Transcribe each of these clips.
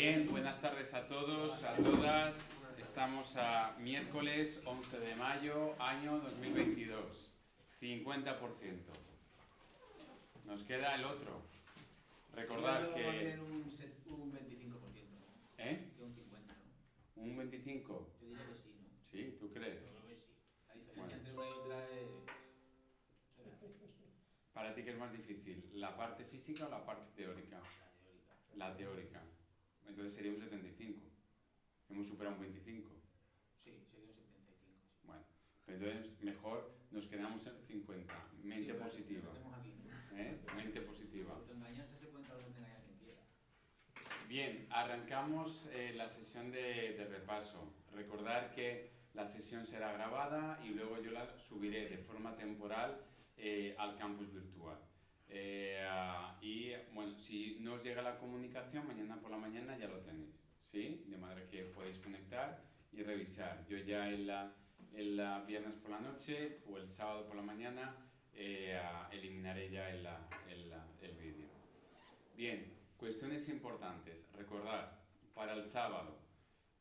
Bien, buenas tardes a todos, a todas. Estamos a miércoles 11 de mayo, año 2022. 50%. Nos queda el otro. Recordar que... un 25%. ¿Eh? Que un 50, ¿no? ¿Un 25? Yo diría que sí, ¿no? Sí, ¿tú crees? Yo creo que sí. La diferencia entre una y otra es... ¿Para ti qué es más difícil? ¿La parte física o la parte teórica? La teórica. La teórica. Entonces sería un 75. Hemos superado un 25. Sí, sería un 75. Sí. Bueno, entonces mejor nos quedamos en 50. Mente Sí, positiva. lo tenemos aquí, ¿no? Mente positiva. Autoengañarse se puede entrar a engañar a quien quiera. Bien, arrancamos la sesión de repaso. Recordar que la sesión será grabada y luego yo la subiré de forma temporal al campus virtual. Y bueno, si no os llega la comunicación, mañana por la mañana ya lo tenéis, ¿sí? De manera que podéis conectar y revisar. Yo ya el viernes por la noche o el sábado por la mañana eliminaré ya el vídeo. Bien, cuestiones importantes. Recordar, para el sábado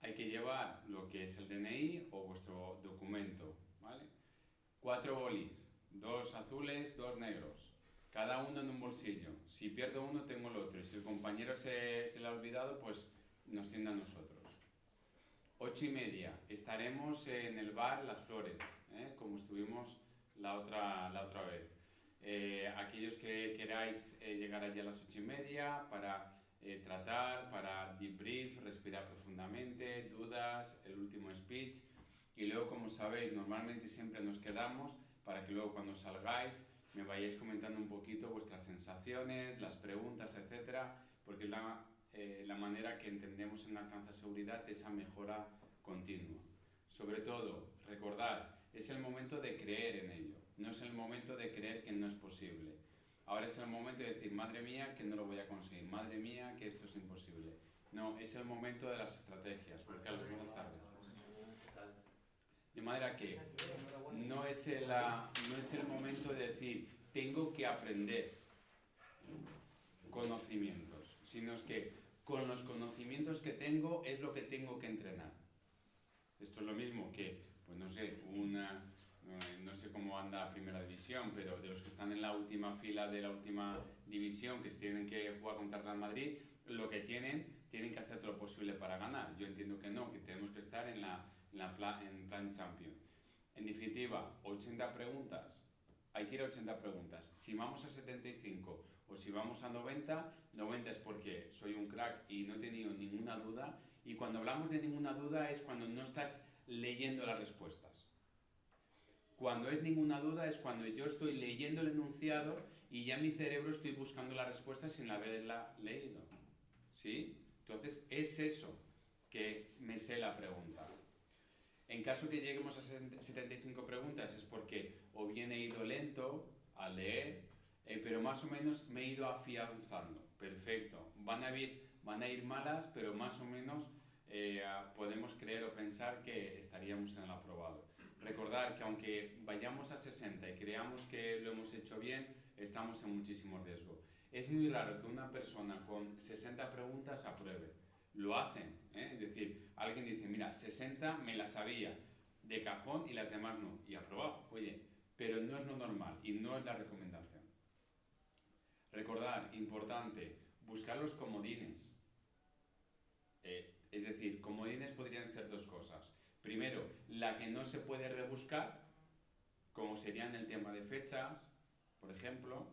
hay que llevar lo que es el DNI o vuestro documento, ¿vale? 4 bolis, 2 azules, 2 negros, cada uno en un bolsillo. Si pierdo uno, tengo el otro. Y si el compañero se le ha olvidado, pues nos tiende a nosotros. 8:30, estaremos en el bar Las Flores, como estuvimos la otra vez. Aquellos que queráis llegar allí a las 8:30 para tratar, para debrief, respirar profundamente, dudas, el último speech. Y luego, como sabéis, normalmente siempre nos quedamos para que luego cuando salgáis me vayáis comentando un poquito vuestras sensaciones, las preguntas, etcétera, porque es la manera que entendemos en Alcanza Seguridad esa mejora continua. Sobre todo, recordar, es el momento de creer en ello, no es el momento de creer que no es posible. Ahora es el momento de decir, madre mía, que no lo voy a conseguir, madre mía, que esto es imposible. No, es el momento de las estrategias. Juan Carlos, buenas tardes. De manera que no es el momento de decir, tengo que aprender conocimientos, sino es que con los conocimientos que tengo es lo que tengo que entrenar. Esto es lo mismo que, pues no sé, no sé cómo anda Primera División, pero de los que están en la última fila de la última división, que tienen que jugar contra Real Madrid, lo que tienen que hacer todo lo posible para ganar. Yo entiendo que no, que tenemos que estar en plan champion. En definitiva, 80 preguntas. Hay que ir a 80 preguntas. Si vamos a 75 o si vamos a 90, 90 es porque soy un crack y no he tenido ninguna duda. Y cuando hablamos de ninguna duda es cuando no estás leyendo las respuestas. Cuando es ninguna duda es cuando yo estoy leyendo el enunciado y ya en mi cerebro estoy buscando la respuesta sin haberla leído. ¿Sí? Entonces es eso que me sé la pregunta. En caso que lleguemos a 75 preguntas es porque o bien he ido lento a leer, pero más o menos me he ido afianzando. Perfecto. Van a ir malas, pero más o menos podemos creer o pensar que estaríamos en el aprobado. Recordar que aunque vayamos a 60 y creamos que lo hemos hecho bien, estamos en muchísimo riesgo. Es muy raro que una persona con 60 preguntas apruebe. Lo hacen, es decir, alguien dice, mira, 60 me las sabía de cajón y las demás no, y aprobado, oye, pero no es lo normal y no es la recomendación. Recordar, importante, buscar los comodines. Es decir, comodines podrían ser dos cosas. Primero, la que no se puede rebuscar, como sería en el tema de fechas, por ejemplo,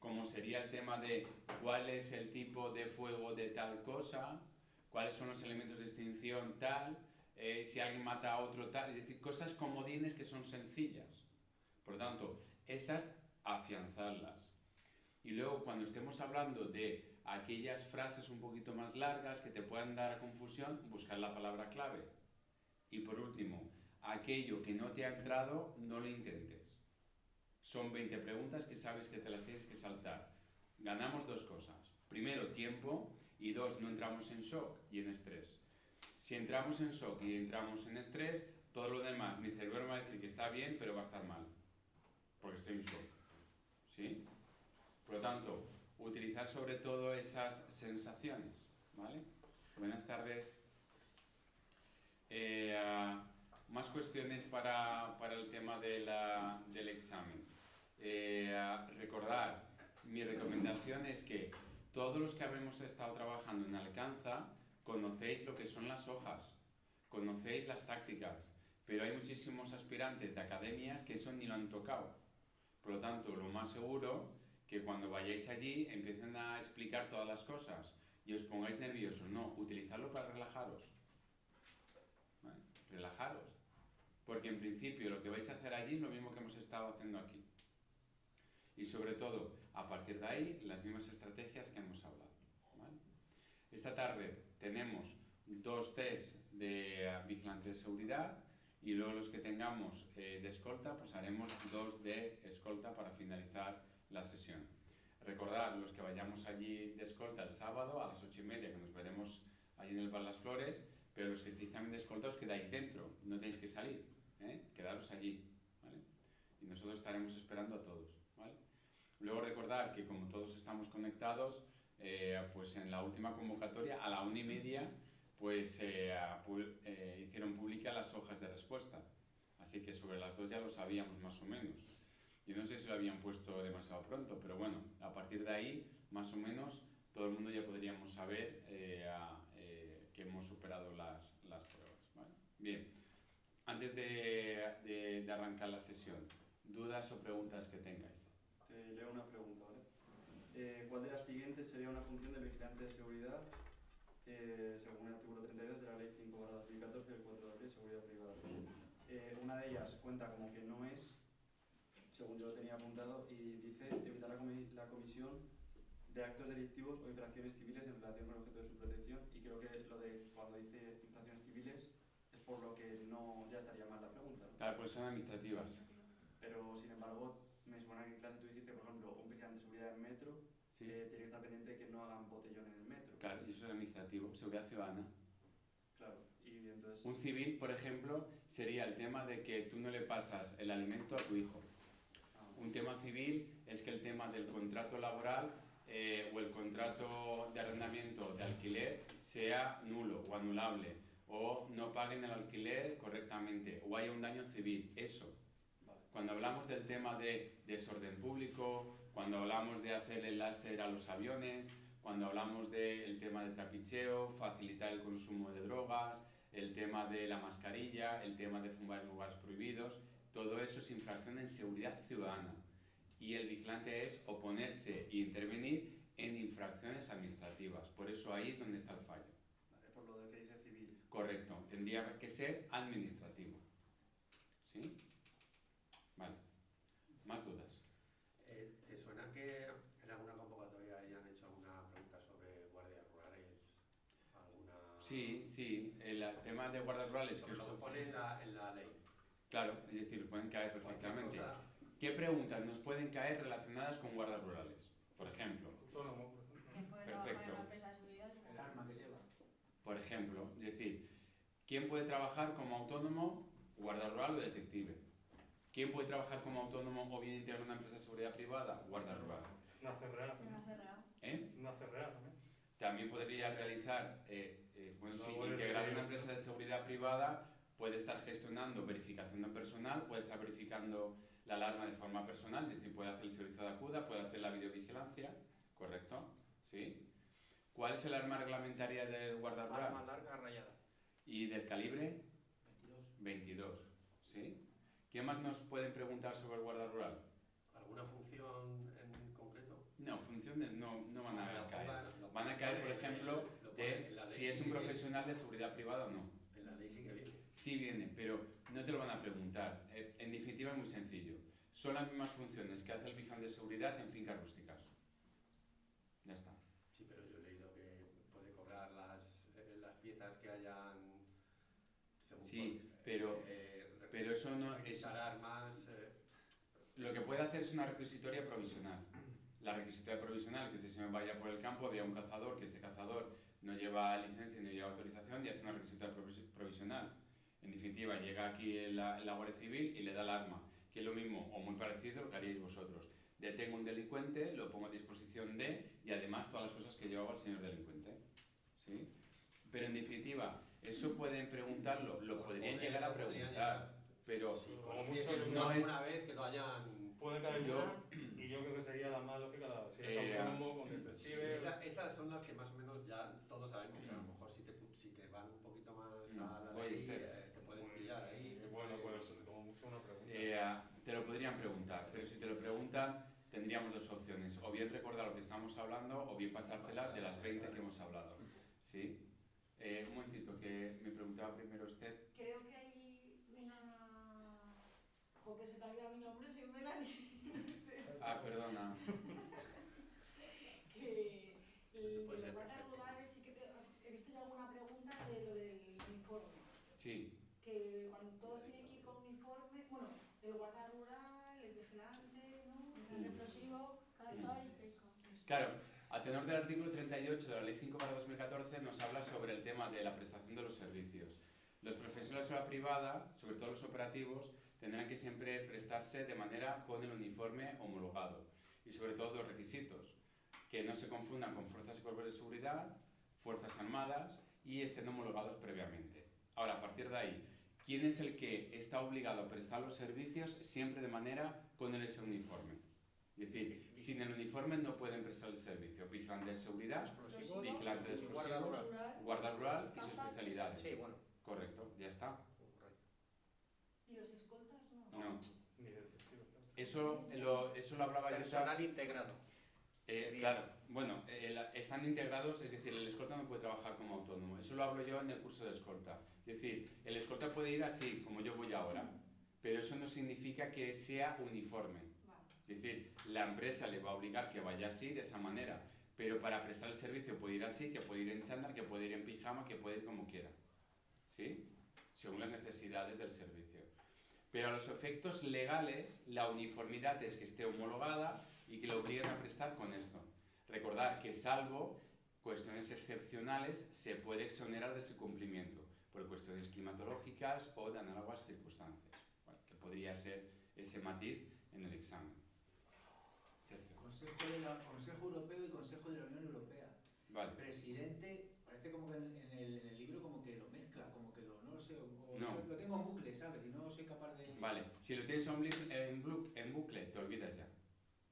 como sería el tema de cuál es el tipo de fuego de tal cosa, cuáles son los elementos de extinción tal, si alguien mata a otro tal, es decir, cosas comodines que son sencillas. Por lo tanto, esas afianzarlas. Y luego cuando estemos hablando de aquellas frases un poquito más largas que te puedan dar a confusión, buscar la palabra clave. Y por último, aquello que no te ha entrado, no lo intentes. Son 20 preguntas que sabes que te las tienes que saltar. Ganamos dos cosas. Primero, tiempo, y dos, no entramos en shock y en estrés. Si entramos en shock y entramos en estrés, todo lo demás, mi cerebro me va a decir que está bien, pero va a estar mal, porque estoy en shock. ¿Sí? Por lo tanto, utilizar sobre todo esas sensaciones, ¿vale? Buenas tardes. Más cuestiones para el tema del examen. Recordar, mi recomendación es que todos los que habemos estado trabajando en Alcanza conocéis lo que son las hojas, conocéis las tácticas, pero hay muchísimos aspirantes de academias que eso ni lo han tocado. Por lo tanto, lo más seguro que cuando vayáis allí empiecen a explicar todas las cosas y os pongáis nerviosos. No, utilizadlo para relajaros. ¿Vale? Relajaros. Porque en principio lo que vais a hacer allí es lo mismo que hemos estado haciendo aquí. Y sobre todo, a partir de ahí, las mismas estrategias que hemos hablado. ¿Vale? Esta tarde tenemos 2 test de vigilante de seguridad y luego los que tengamos de escolta, pues haremos 2 de escolta para finalizar la sesión. Recordad, los que vayamos allí de escolta el sábado a las 8:30, que nos veremos allí en el Bar Las Flores, pero los que estéis también de escolta os quedáis dentro, no tenéis que salir, quedaros allí, ¿vale? Y nosotros estaremos esperando a todos, ¿vale? Luego recordar que como todos estamos conectados, pues en la última convocatoria a la 1:30 pues hicieron públicas las hojas de respuesta, así que sobre las 2 ya lo sabíamos más o menos. Yo no sé si lo habían puesto demasiado pronto, pero bueno, a partir de ahí, más o menos, todo el mundo ya podríamos saber que hemos superado las pruebas, ¿vale? Bien, antes de arrancar la sesión, ¿dudas o preguntas que tengáis? Te leo una pregunta, ¿vale? ¿Cuál de las siguientes sería una función del vigilante de seguridad según el artículo 32 de la Ley 5/2014 del 4 de abril, seguridad privada? Una de ellas cuenta como que no es, según yo lo tenía apuntado, y dice evitar la comisión de actos delictivos o infracciones civiles en relación con el objeto de su protección, y creo que lo de cuando dice infracciones civiles es por lo que no ya estaría mal la pregunta, ¿no? Claro, pues son administrativas. Pero sin embargo, me suena que en clase tú dijiste, por ejemplo, un vigilante de seguridad en metro, Sí. tiene que estar pendiente de que no hagan botellón en el metro. Claro, y eso es administrativo, seguridad ciudadana. Claro, y entonces... Un civil, por ejemplo, sería el tema de que tú no le pasas el alimento a tu hijo. Un tema civil es que el tema del contrato laboral o el contrato de arrendamiento de alquiler sea nulo o anulable, o no paguen el alquiler correctamente, o haya un daño civil. Eso. Vale. Cuando hablamos del tema de desorden público, cuando hablamos de hacer el láser a los aviones, cuando hablamos del tema de trapicheo, facilitar el consumo de drogas, el tema de la mascarilla, el tema de fumar en lugares prohibidos, todo eso es infracción en seguridad ciudadana. Y el vigilante es oponerse e intervenir en infracciones administrativas. Por eso ahí es donde está el fallo. Vale, por lo de que dice civil. Correcto, tendría que ser administrativo. ¿Sí? Vale. ¿Más dudas? ¿Te suena que en alguna convocatoria hayan hecho alguna pregunta sobre guardias rurales? Sí, el tema de guardias rurales... Sobre lo que pone en la ley. Claro, es decir, pueden caer perfectamente. ¿Qué preguntas nos pueden caer relacionadas con guardias rurales? Por ejemplo. Autónomo, por ejemplo. ¿Quién puede trabajar Perfecto. en una empresa de seguridad? El arma que lleva. Por ejemplo, es decir, ¿quién puede trabajar como autónomo, guardia rural o detective? ¿Quién puede trabajar como autónomo o bien integrar una empresa de seguridad privada? Guardia rural. Una CRA Una también. CRA. Una CRA también. También podría realizar, No, sí, bueno, integrar pero- una empresa de seguridad privada, puede estar gestionando verificación no personal, puede estar verificando la alarma de forma personal, es decir, puede hacer el servicio de acuda, puede hacer la videovigilancia, ¿correcto? ¿Sí? ¿Cuál es el arma reglamentaria del guardia rural? Arma larga rayada. ¿Y del calibre? 22. 22, ¿sí? ¿Qué más nos pueden preguntar sobre el guardia rural? ¿Alguna función en concreto? No, funciones no van Que a la caer. ponga- lo Van a pone caer, por en- ejemplo, lo pone en la de ley, si es un sí que- profesional de seguridad privada o no. En la ley sí que viene. Sí viene, pero no te lo van a preguntar. En definitiva es muy sencillo. Son las mismas funciones que hace el vigilante de seguridad en fincas rústicas. Ya está. Sí, pero yo he leído que puede cobrar las piezas que hayan... según Sí, por- pero eso no es... requisar armas... Lo que puede hacer es una requisitoria provisional. La requisitoria provisional, que si se me vaya por el campo, había un cazador, que ese cazador no lleva licencia ni lleva autorización y hace una requisitoria provisional. En definitiva, llega aquí la Guardia Civil y le da el arma, que es lo mismo o muy parecido a lo que haríais vosotros. Detengo un delincuente, lo pongo a disposición de, y además todas las cosas que llevaba el señor delincuente. ¿Sí? Pero en definitiva, eso pueden preguntarlo, lo podrían llegar a preguntar, pero Sí, como como mucho mucho que no no es- una vez que lo hayan... Puede caer Yo- una, y yo creo que sería la más lógica si eres Eh, autónomo con Sí, detective. esas son las que más o menos ya todos sabemos, que a lo mejor si te van un poquito más a la Oye, ley, Esther. te pueden pillar ahí. Bueno, pues como mucho una pregunta. te lo podrían preguntar, pero si te lo preguntan, tendríamos dos opciones, o bien recordar lo que estamos hablando, o bien pasártela de las 20 que hemos hablado. ¿Sí? Un momentito, que me preguntaba primero Esther. Creo que hay una... Jo, que se te ha olvidado mi nombre, soy Melanie. Ah, perdona. Que Eso puede de ser los guardas perfecto. rurales sí que he visto ya alguna pregunta de lo del uniforme. Sí. Que cuando todos tienen que ir con uniforme, bueno, el guarda rural, el vigilante, ¿no? El explosivo, caza y pesca. Claro, a tenor del artículo 38 de la Ley 5/2014 nos habla sobre el tema de la prestación de los servicios. Los profesionales de la privada, sobre todo los operativos, tendrán que siempre prestarse de manera con el uniforme homologado. Y sobre todo los requisitos, que no se confundan con fuerzas y cuerpos de seguridad, fuerzas armadas y estén homologados previamente. Ahora, a partir de ahí, ¿quién es el que está obligado a prestar los servicios siempre de manera con ese uniforme? Es decir, sin el uniforme no pueden prestar el servicio. Vigilante de seguridad, Explosivos, vigilante de guarda explosivos, rural. guarda rural y sus especialidades. Sí, bueno. Correcto, ya está. ¿Y los escoltas no? No. Ni detective, claro. Eso lo hablaba yo. Personal integrado. Claro, bueno, están integrados, es decir, el escolta no puede trabajar como autónomo. Eso lo hablo yo en el curso de escolta. Es decir, el escolta puede ir así, como yo voy ahora, pero eso no significa que sea uniforme. Vale. Es decir, la empresa le va a obligar que vaya así, de esa manera, pero para prestar el servicio puede ir así, que puede ir en chándal, que puede ir en pijama, que puede ir como quiera. ¿Sí? Según las necesidades del servicio. Pero a los efectos legales, la uniformidad es que esté homologada y que le obliguen a prestar con esto. Recordar que salvo cuestiones excepcionales se puede exonerar de su cumplimiento por cuestiones climatológicas o de análogas circunstancias. Bueno, que podría ser ese matiz en el examen. Sergio. Consejo Europeo y Consejo de la Unión Europea. Vale. Presidente, parece como que en el libro como que lo mezcla, como que no lo sé, o No. lo tengo en bucle, ¿sabes? Y no soy capaz de... Vale, si lo tienes en bucle, te olvidas ya.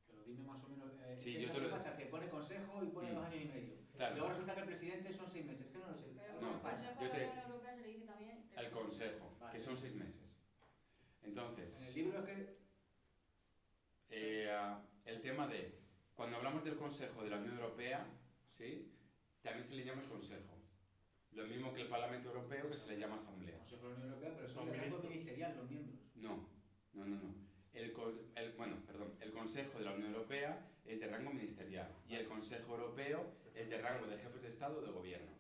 Pero dime más o menos... Sí, ¿qué yo te lo- pasa? Que pone consejo y pone 2 años y medio. Claro. Y luego resulta que el presidente son 6 meses, que no lo sé. Pero Algo No, me falla. Consejo yo te- de la Unión Europea se le dice también... Al consejo, Vale. que son 6 meses. Entonces, En el libro es que... el tema de, cuando hablamos del Consejo de la Unión Europea, ¿sí? También se le llama el Consejo. Lo mismo que el Parlamento Europeo, que se le llama Asamblea. Consejo de la Unión Europea, pero son Son de rango ministros. ministerial los miembros. No. El Consejo de la Unión Europea es de rango ministerial y el Consejo Europeo es de rango de jefes de Estado o de Gobierno.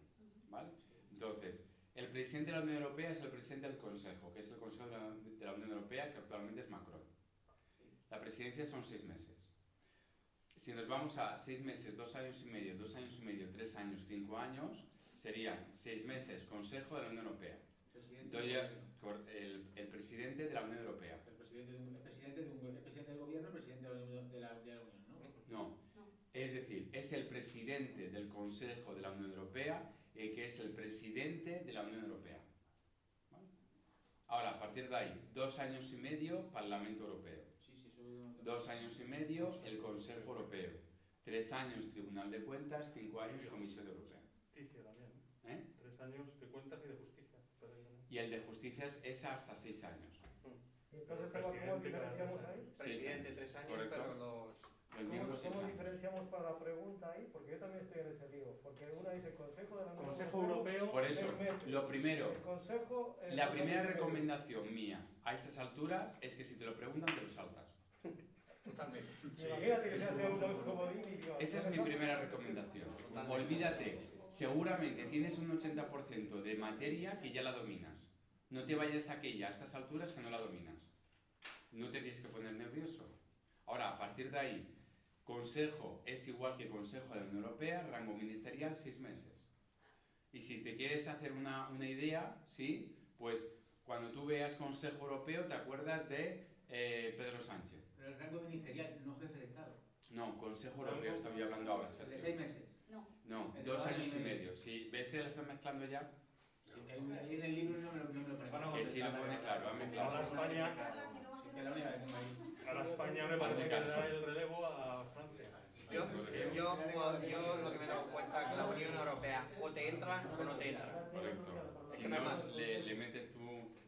¿Vale? Entonces, el presidente de la Unión Europea es el presidente del Consejo, que es el Consejo de la Unión Europea, que actualmente es Macron. La presidencia son 6 meses. Si nos vamos a 6 meses, 2 años y medio, 2 años y medio, 3 años, 5 años, serían 6 meses Consejo de la Unión Europea. Presidente Doy del el presidente de la Unión Europea. el presidente del gobierno, el presidente de la Unión, ¿no? No. Es decir, es el presidente del Consejo de la Unión Europea el que es el presidente de la Unión Europea. ¿Vale? Ahora, a partir de ahí, 2 años y medio Parlamento Europeo. Sí, soy... 2 años y medio el Consejo Europeo. 3 años Tribunal de Cuentas, 5 años Comisión Europea. Justicia también. ¿Eh? 3 años de cuentas y de justicia. Y el de justicia es hasta 6 años. Entonces, ¿cómo diferenciamos ahí? Presidente 3 años, Correcto. pero los miembros 6 ¿Cómo años. diferenciamos para la pregunta ahí? Porque yo también estoy en ese lío. Porque una dice Consejo de la Unión Consejo Europeo. Por eso, 6 meses. lo primero, El Consejo... la primera Consejo- recomendación mía a estas alturas es que si te lo preguntan, te lo saltas. totalmente. Imagínate que se hace un buen comodín y digo... Esa es mi primera recomendación. Olvídate, seguramente tienes un 80% de materia que ya la dominas. No te vayas a aquella a estas alturas que no la dominas. No te tienes que poner nervioso. Ahora, a partir de ahí, Consejo es igual que Consejo de la Unión Europea, rango ministerial 6 meses. Y si te quieres hacer una idea, ¿sí? Pues cuando tú veas Consejo Europeo te acuerdas de Pedro Sánchez. Pero el rango ministerial, no jefe de Estado. No, Consejo Europeo estoy hablando ahora, El de Sergio. 6 meses. No, El 2 año años y y medio. medio. Si ves que lo estás mezclando ya, Sí, que ahí en el libro no me lo pone. Van a que sí lo pone claro, hazme Ahora claro. España, Sí, que es la única que tengo ahí. ahora España me parece que da el relevo a Francia. Yo lo que me he dado cuenta es que la Unión Europea o te entra o no te entra. Correcto. Si que no hay no, más. le metes tú...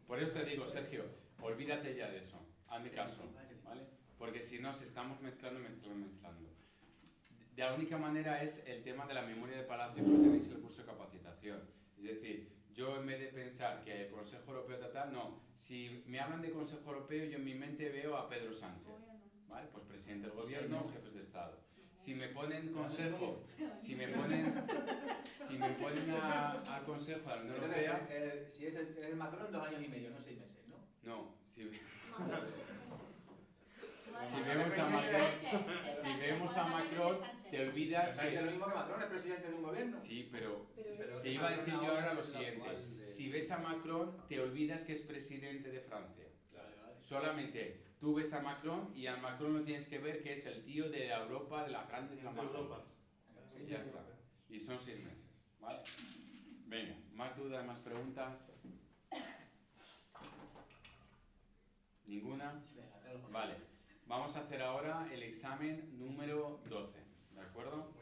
Por eso te digo, Sergio, olvídate ya de eso. Hazme caso, ¿vale? Porque si no, si estamos mezclando. De la única manera es el tema de la memoria de Palacio, porque tenéis el curso de capacitación. Es decir, yo en vez de pensar que el Consejo Europeo tal, no. Si me hablan de Consejo Europeo, yo en mi mente veo a Pedro Sánchez, ¿vale? Pues presidente del gobierno, jefes de Estado. Si me ponen consejo, si me ponen al Consejo de la Unión Europea, Si es el Macron, 2 años y medio, no 6 meses, ¿no? no. Si Si vemos a Macron, te olvidas Sánchez es lo que... mismo que Macron, es presidente de un gobierno. Sí, pero Pero te iba a decir yo ahora lo siguiente. Si ves a Macron, te olvidas que es presidente de Francia. Solamente tú ves a Macron y a Macron lo tienes que ver que es el tío de Europa, de las grandes Entre Europa. Europas. Y ya está. Y son 6 meses, ¿vale? Venga, más dudas, más preguntas. ¿Ninguna? Vale. Vamos a hacer ahora el examen número 12, ¿de acuerdo?